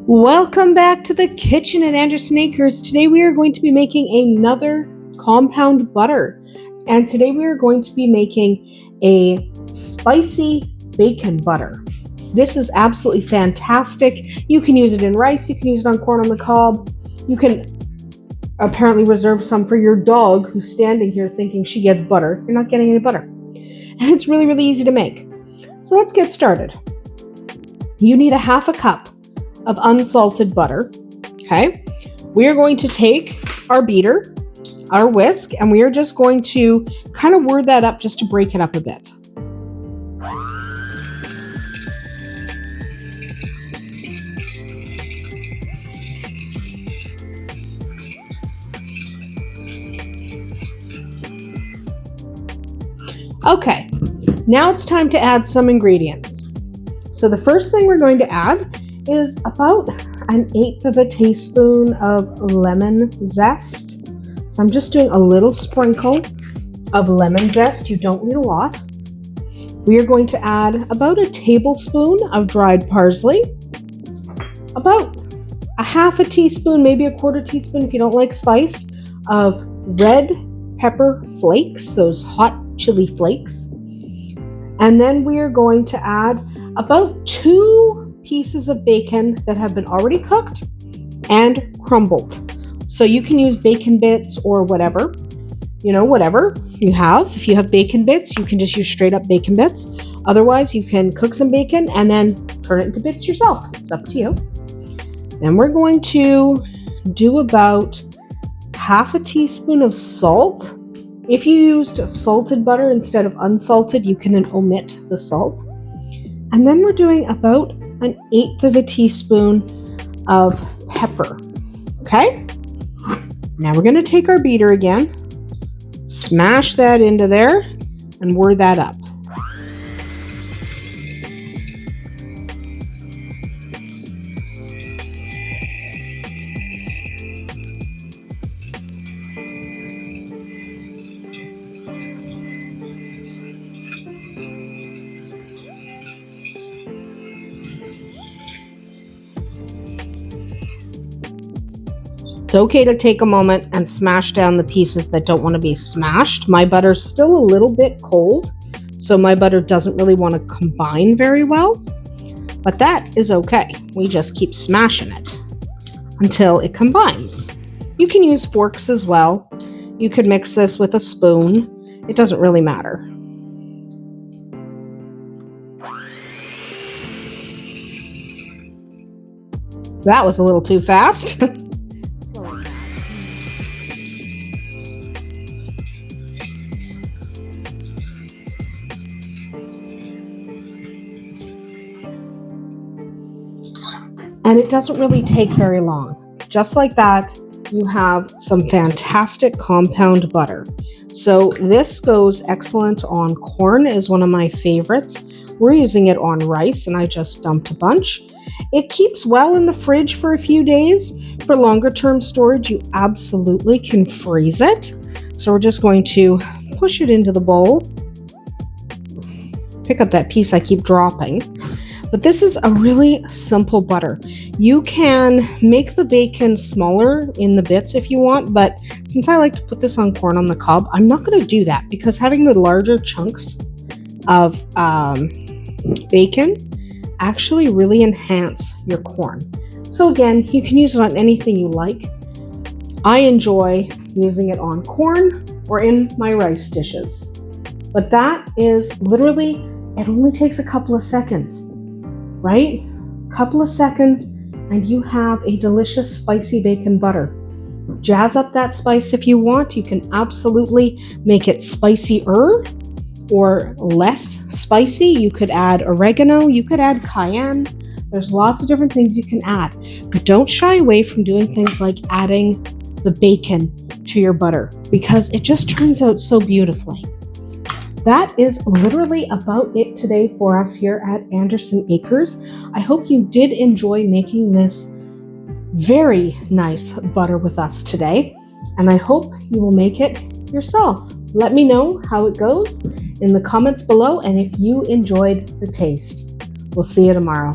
Welcome back to the kitchen at Andersen Acres. Today we are going to be making another compound butter. And today we are going to be making a spicy bacon butter. This is absolutely fantastic. You can use it in rice, you can use it on corn on the cob. You can apparently reserve some for your dog who's standing here thinking she gets butter. You're not getting any butter. And it's really, really easy to make. So let's get started. You need a half a cup of unsalted butter. Okay, we are going to take our beater, our whisk, and we are just going to kind of whir that up just to break it up a bit. Okay, now it's time to add some ingredients. So the first thing we're going to add is about 1/8 of a teaspoon of lemon zest. So I'm just doing a little sprinkle of lemon zest. You don't need a lot. We are going to add about a tablespoon of dried parsley, about a half a teaspoon, maybe a quarter teaspoon if you don't like spice, of red pepper flakes, those hot chili flakes. And then we are going to add about 2 pieces of bacon that have been already cooked and crumbled. So you can use bacon bits or whatever, whatever you have. If you have bacon bits, you can just use straight up bacon bits. Otherwise, you can cook some bacon and then turn it into bits yourself. It's up to you. Then we're going to do about half a teaspoon of salt. If you used salted butter instead of unsalted, you can omit the salt. And then we're doing about 1/8 of a teaspoon of pepper. Okay? Now we're going to take our beater again, smash that into there, and whir that up. It's okay to take a moment and smash down the pieces that don't want to be smashed. My butter's still a little bit cold, so my butter doesn't really want to combine very well, but that is okay. We just keep smashing it until it combines. You can use forks as well. You could mix this with a spoon. It doesn't really matter. That was a little too fast. And it doesn't really take very long. Just like that, you have some fantastic compound butter. So this goes excellent on corn, is one of my favorites. We're using it on rice, and I just dumped a bunch. It keeps well in the fridge for a few days. For longer term storage, you absolutely can freeze it. So we're just going to push it into the bowl. Pick up that piece I keep dropping. But this is a really simple butter. You can make the bacon smaller in the bits if you want, but since I like to put this on corn on the cob, I'm not going to do that because having the larger chunks of bacon actually really enhance your corn. So again, you can use it on anything you like. I enjoy using it on corn or in my rice dishes. But that is literally, it only takes a couple of seconds. Right? Couple of seconds and you have a delicious spicy bacon butter. Jazz up that spice if you want. You can absolutely make it spicier or less spicy. You could add oregano, you could add cayenne. There's lots of different things you can add, but don't shy away from doing things like adding the bacon to your butter because it just turns out so beautifully. That is literally about it today for us here at Andersen Acres. I hope you did enjoy making this very nice butter with us today, and I hope you will make it yourself. Let me know how it goes in the comments below and if you enjoyed the taste. We'll see you tomorrow.